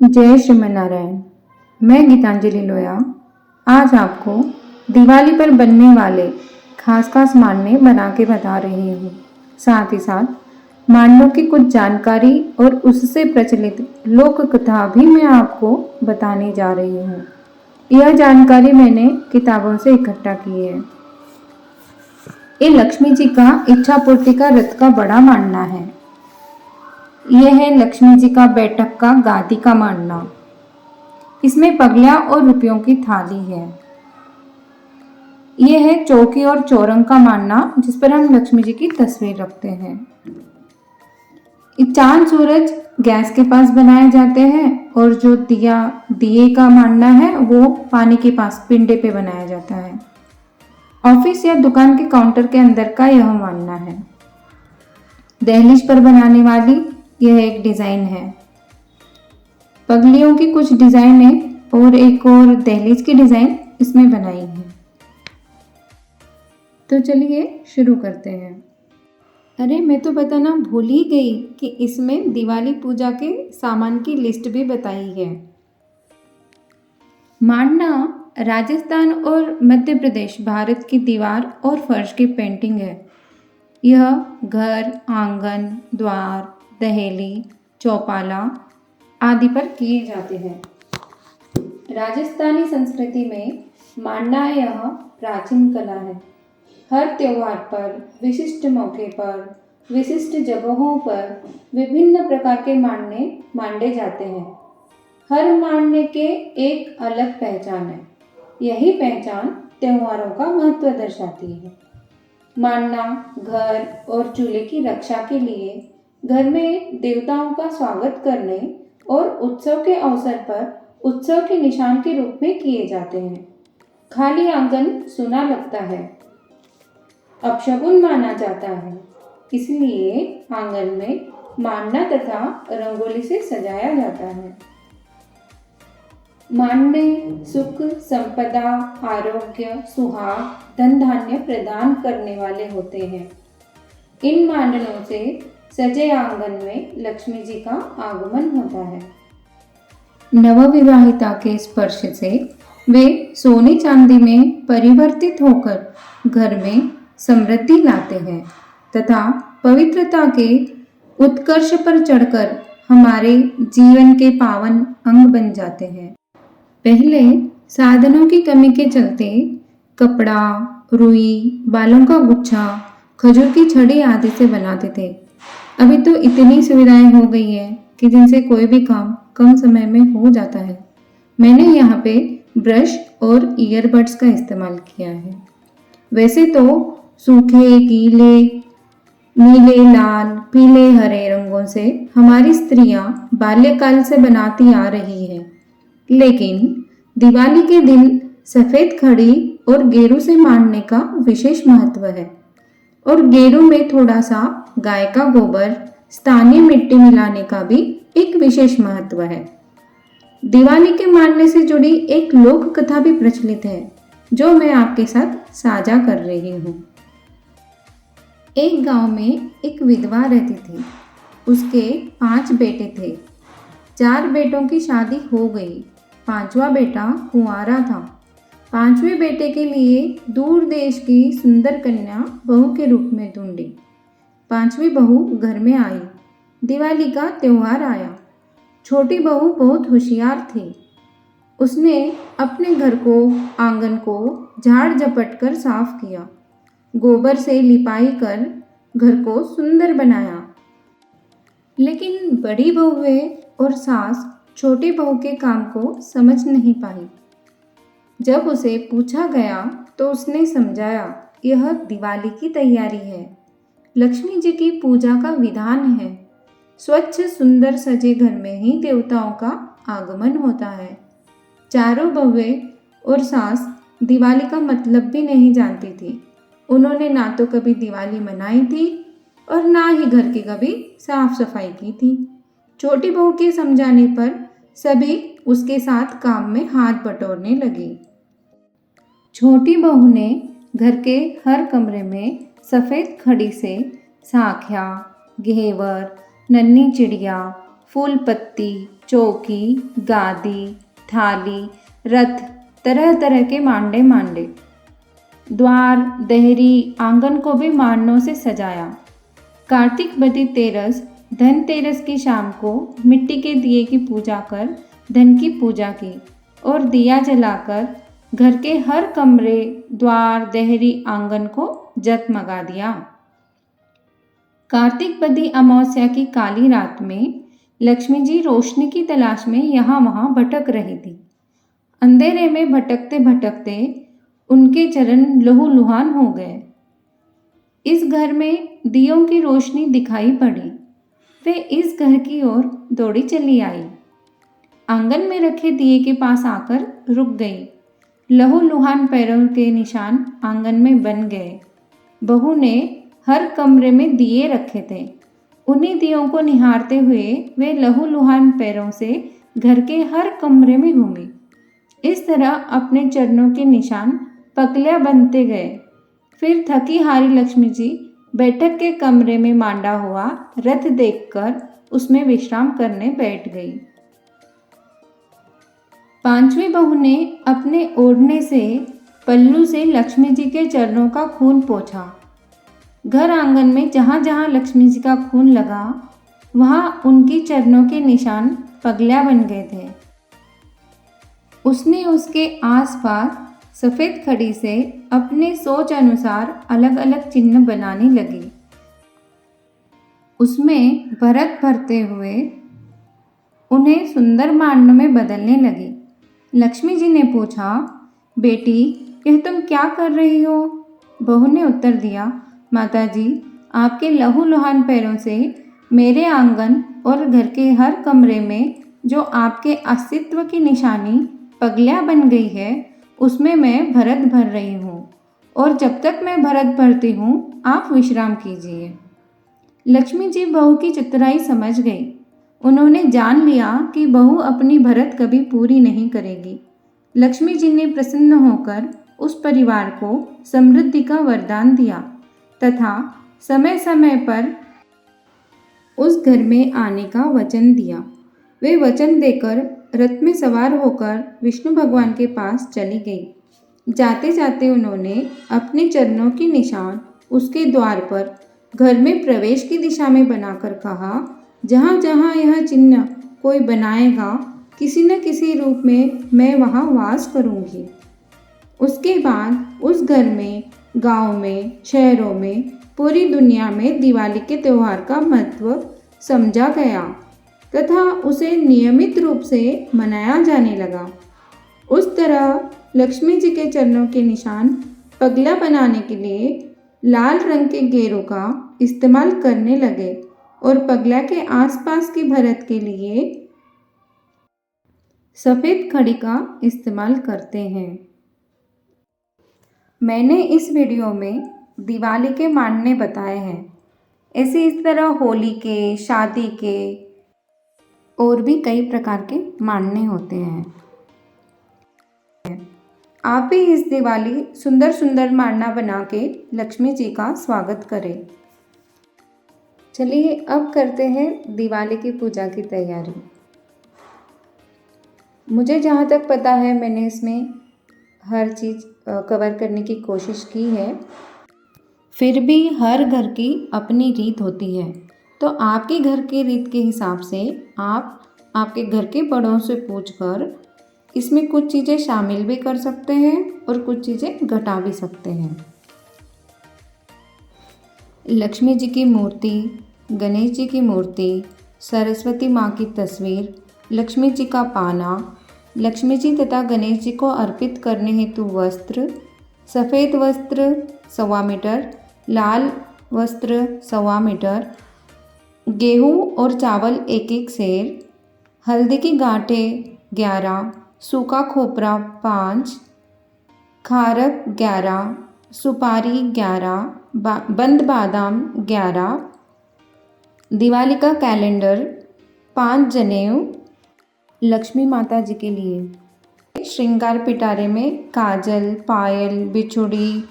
जय श्रीमन्नारायण। मैं गीतांजलि लोया आज आपको दिवाली पर बनने वाले खास खास मांडने बना के बता रही हूँ। साथ ही साथ मांडनों की कुछ जानकारी और उससे प्रचलित लोक कथा भी मैं आपको बताने जा रही हूँ। यह जानकारी मैंने किताबों से इकट्ठा की है। ये लक्ष्मी जी का इच्छा पूर्ति का रथ का बड़ा मांडना है। यह है लक्ष्मी जी का बैठक का गादी का मांडना। इसमें पगलियां और रुपयों की थाली है। यह है चौकी और चौरंग का मांडना, जिस पर हम लक्ष्मी जी की तस्वीर रखते हैं। चांद सूरज गैस के पास बनाए जाते हैं और जो दिए का मांडना है वो पानी के पास पिंडे पे बनाया जाता है। ऑफिस या दुकान के काउंटर के अंदर का यह मांडना है। दहलीज पर बनाने वाली यह एक डिजाइन है। पगलियों की कुछ डिजाइन है और एक और दहलीज की डिजाइन इसमें बनाई है। तो चलिए शुरू करते हैं। अरे मैं तो बताना भूल ही गई कि इसमें दिवाली पूजा के सामान की लिस्ट भी बताई है। मांडना राजस्थान और मध्य प्रदेश भारत की दीवार और फर्श की पेंटिंग है। यह घर, आंगन, द्वार, दहली, चौपाला आदि पर किए जाते हैं। राजस्थानी संस्कृति में मांडना यह प्राचीन कला है। हर त्योहार पर, विशिष्ट मौके पर, विशिष्ट जगहों पर विभिन्न प्रकार के मांडने मांडे जाते हैं। हर मांडने के एक अलग पहचान है। यही पहचान त्योहारों का महत्व दर्शाती है। मांडना घर और चूल्हे की रक्षा के लिए, घर में देवताओं का स्वागत करने और उत्सव के अवसर पर उत्सव के निशान के रूप में किए जाते हैं। खाली आंगन सुना लगता है, अपशगुन माना जाता है, इसलिए आंगन में मांडना तथा रंगोली से सजाया जाता है। मांडने सुख, संपदा, आरोग्य, सुहाग, धन धान्य प्रदान करने वाले होते हैं। इन मांडनों से सजे आंगन में लक्ष्मी जी का आगमन होता है। नवविवाहिता के स्पर्श से वे सोने चांदी में परिवर्तित होकर घर में समृद्धि लाते हैं तथा पवित्रता के उत्कर्ष पर चढ़कर हमारे जीवन के पावन अंग बन जाते हैं। पहले साधनों की कमी के चलते कपड़ा, रुई, बालों का गुच्छा, खजूर की छड़ी आदि से बनाते थे। अभी तो इतनी सुविधाएं हो गई है कि जिनसे कोई भी काम कम समय में हो जाता है। मैंने यहाँ पे ब्रश और ईयरबड्स का इस्तेमाल किया है। वैसे तो सूखे, गीले, नीले, लाल, पीले, हरे रंगों से हमारी स्त्रियां बाल्यकाल से बनाती आ रही है, लेकिन दिवाली के दिन सफेद खड़ी और गेरू से मांडने का विशेष महत्व है। और गेरू में थोड़ा सा गाय का गोबर, स्थानीय मिट्टी मिलाने का भी एक विशेष महत्व है। दिवाली के मांडने से जुड़ी एक लोक कथा भी प्रचलित है, जो मैं आपके साथ साझा कर रही हूँ। एक गांव में एक विधवा रहती थी। उसके 5 बेटे थे। 4 बेटों की शादी हो गई, 5वां बेटा कुंवारा था। 5वें बेटे के लिए दूर देश की सुंदर कन्या बहू के रूप में ढूंढी। 5वीं बहू घर में आई। दिवाली का त्योहार आया। छोटी बहू बहुत होशियार थी। उसने अपने घर को, आंगन को झाड़ झपट कर साफ किया, गोबर से लिपाई कर घर को सुंदर बनाया। लेकिन बड़ी बहुएं और सास छोटी बहू के काम को समझ नहीं पाई। जब उसे पूछा गया तो उसने समझाया, यह दिवाली की तैयारी है, लक्ष्मी जी की पूजा का विधान है। स्वच्छ सुंदर सजे घर में ही देवताओं का आगमन होता है। चारों बहुएं और सास दिवाली का मतलब भी नहीं जानती थी। उन्होंने ना तो कभी दिवाली मनाई थी और ना ही घर की कभी साफ सफाई की थी। छोटी बहू के समझाने पर सभी उसके साथ काम में हाथ बटोरने लगी। छोटी बहू ने घर के हर कमरे में सफ़ेद खड़ी से साँखिया, घेवर, नन्ही चिड़िया, फूल पत्ती, चौकी, गादी, थाली, रथ, तरह तरह के मांडे मांडे। द्वार, देहरी, आंगन को भी मांडों से सजाया। कार्तिक बदी तेरस, धनतेरस की शाम को मिट्टी के दिए की पूजा कर धन की पूजा की और दिया जलाकर घर के हर कमरे, द्वार, देहरी, आंगन को जगमगा दिया। कार्तिक बदी अमावस्या की काली रात में लक्ष्मी जी रोशनी की तलाश में यहाँ वहाँ भटक रही थी। अंधेरे में भटकते भटकते उनके चरण लहूलुहान हो गए। इस घर में दियों की रोशनी दिखाई पड़ी। वे इस घर की ओर दौड़ी चली आई। आंगन में रखे दिए के पास आकर रुक गई। लहूलुहान पैरों के निशान आंगन में बन गए। बहू ने हर कमरे में दिए रखे थे। उन्हीं दियों को निहारते हुए वे लहूलुहान पैरों से घर के हर कमरे में घूमी। इस तरह अपने चरणों के निशान पगलियां बनते गए। फिर थकी हारी लक्ष्मी जी बैठक के कमरे में मांडा हुआ रथ देखकर उसमें विश्राम करने बैठ गई। पांचवी बहू ने अपने ओढ़ने से पल्लू से लक्ष्मी जी के चरणों का खून पोंछा। घर आंगन में जहाँ जहाँ लक्ष्मी जी का खून लगा वहाँ उनकी चरणों के निशान पगलियां बन गए थे। उसने उसके आसपास सफ़ेद खड़ी से अपने सोच अनुसार अलग अलग चिन्ह बनाने लगी। उसमें भरत भरते हुए उन्हें सुंदर मांडों में बदलने लगी। लक्ष्मी जी ने पूछा, बेटी यह तुम क्या कर रही हो? बहू ने उत्तर दिया, माताजी आपके लहूलुहान पैरों से मेरे आंगन और घर के हर कमरे में जो आपके अस्तित्व की निशानी पगलियां बन गई है उसमें मैं भरत भर रही हूँ और जब तक मैं भरत भरती हूँ आप विश्राम कीजिए। लक्ष्मी जी बहू की चतुराई समझ गई। उन्होंने जान लिया कि बहू अपनी भरत कभी पूरी नहीं करेगी। लक्ष्मी जी ने प्रसन्न होकर उस परिवार को समृद्धि का वरदान दिया तथा समय समय पर उस घर में आने का वचन दिया। वे वचन देकर रथ में सवार होकर विष्णु भगवान के पास चली गई। जाते जाते उन्होंने अपने चरणों के निशान उसके द्वार पर घर में प्रवेश की दिशा में बनाकर कहा, जहाँ जहाँ यह चिन्ह कोई बनाएगा किसी न किसी रूप में मैं वहाँ वास करूँगी। उसके बाद उस घर में, गांव में, शहरों में, पूरी दुनिया में दिवाली के त्यौहार का महत्व समझा गया तथा उसे नियमित रूप से मनाया जाने लगा। उस तरह लक्ष्मी जी के चरणों के निशान पगला बनाने के लिए लाल रंग के गेरों का इस्तेमाल करने लगे और पगला के आसपास की भरत के लिए सफ़ेद खड़ी का इस्तेमाल करते हैं। मैंने इस वीडियो में दिवाली के मांडने बताए हैं। ऐसे इस तरह होली के, शादी के और भी कई प्रकार के मांडने होते हैं। आप भी इस दिवाली सुंदर सुंदर मांडना बना के लक्ष्मी जी का स्वागत करें। चलिए अब करते हैं दिवाली की पूजा की तैयारी। मुझे जहाँ तक पता है मैंने इसमें हर चीज़ कवर करने की कोशिश की है। फिर भी हर घर की अपनी रीत होती है, तो आपके घर के रीत के हिसाब से आप आपके घर के बड़ों से पूछकर इसमें कुछ चीज़ें शामिल भी कर सकते हैं और कुछ चीज़ें घटा भी सकते हैं। लक्ष्मी जी की मूर्ति, गणेश जी की मूर्ति, सरस्वती माँ की तस्वीर, लक्ष्मी जी का पाना, लक्ष्मी जी तथा गणेश जी को अर्पित करने हेतु वस्त्र, सफ़ेद वस्त्र 1.25 मीटर, लाल वस्त्र 1.25 मीटर, गेहूँ और चावल 1-1 सेर, हल्दी की गांठें 11, सूखा खोपरा 5, खारक 11, सुपारी 11, बंद बादाम 11, दिवाली का कैलेंडर, 5 जनेऊ लक्ष्मी माता जी के लिए, श्रृंगार पिटारे में काजल, पायल, बिछुड़ी,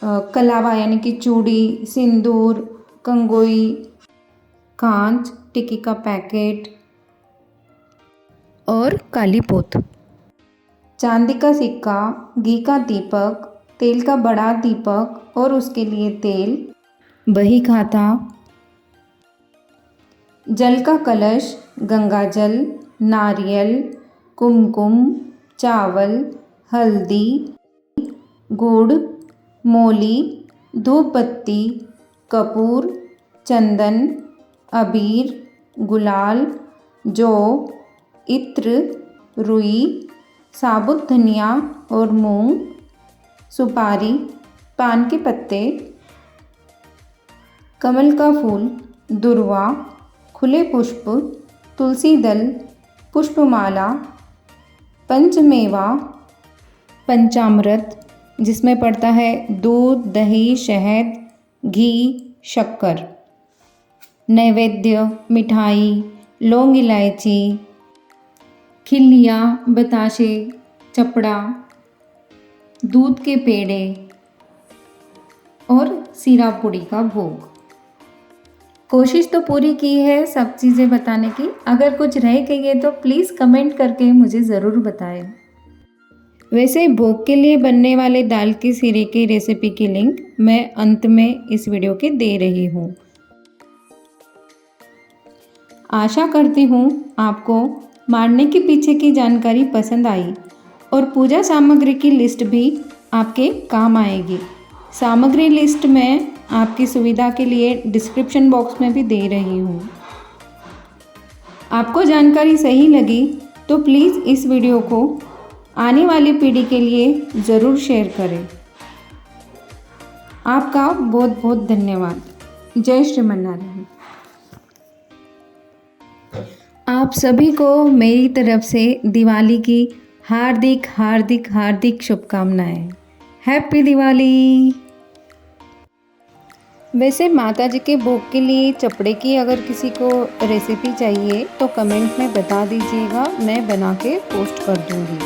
कलावा यानी कि चूड़ी, सिंदूर, कंगोई, कांच, टिक्की का पैकेट, और काली पोत। चांदी का सिक्का, घी का दीपक, तेल का बड़ा दीपक और उसके लिए तेल, बही खाता, जल का कलश, गंगा जल, नारियल, कुमकुम, चावल, हल्दी, गुड़, मौली, धूप बत्ती, कपूर, चंदन, अबीर, गुलाल, जौ, इत्र, रुई, साबुत धनिया और मूंग, सुपारी, पान के पत्ते, कमल का फूल, दुर्वा, खुले पुष्प, तुलसी दल, पुष्पमाला, पंचमेवा, पंचामृत जिसमें पड़ता है दूध, दही, शहद, घी, शक्कर, नैवेद्य, मिठाई, लौंग इलायची, खिल्लियाँ, बताशे, चपड़ा, दूध के पेड़े और सीरा पूड़ी का भोग। कोशिश तो पूरी की है सब चीज़ें बताने की। अगर कुछ रह गई है तो प्लीज़ कमेंट करके मुझे ज़रूर बताएं। वैसे भोग के लिए बनने वाले दाल के सीरे की रेसिपी की लिंक मैं अंत में इस वीडियो के दे रही हूँ। आशा करती हूँ आपको मारने के पीछे की जानकारी पसंद आई और पूजा सामग्री की लिस्ट भी आपके काम आएगी। सामग्री लिस्ट मैं आपकी सुविधा के लिए डिस्क्रिप्शन बॉक्स में भी दे रही हूँ। आपको जानकारी सही लगी तो प्लीज़ इस वीडियो को आने वाली पीढ़ी के लिए ज़रूर शेयर करें। आपका बहुत बहुत धन्यवाद। जय श्रीमन्नारायण। आप सभी को मेरी तरफ से दिवाली की हार्दिक हार्दिक हार्दिक शुभकामनाएं। हैप्पी दिवाली। वैसे माता जी के भोग के लिए चपड़े की अगर किसी को रेसिपी चाहिए तो कमेंट में बता दीजिएगा, मैं बना के पोस्ट कर दूंगी।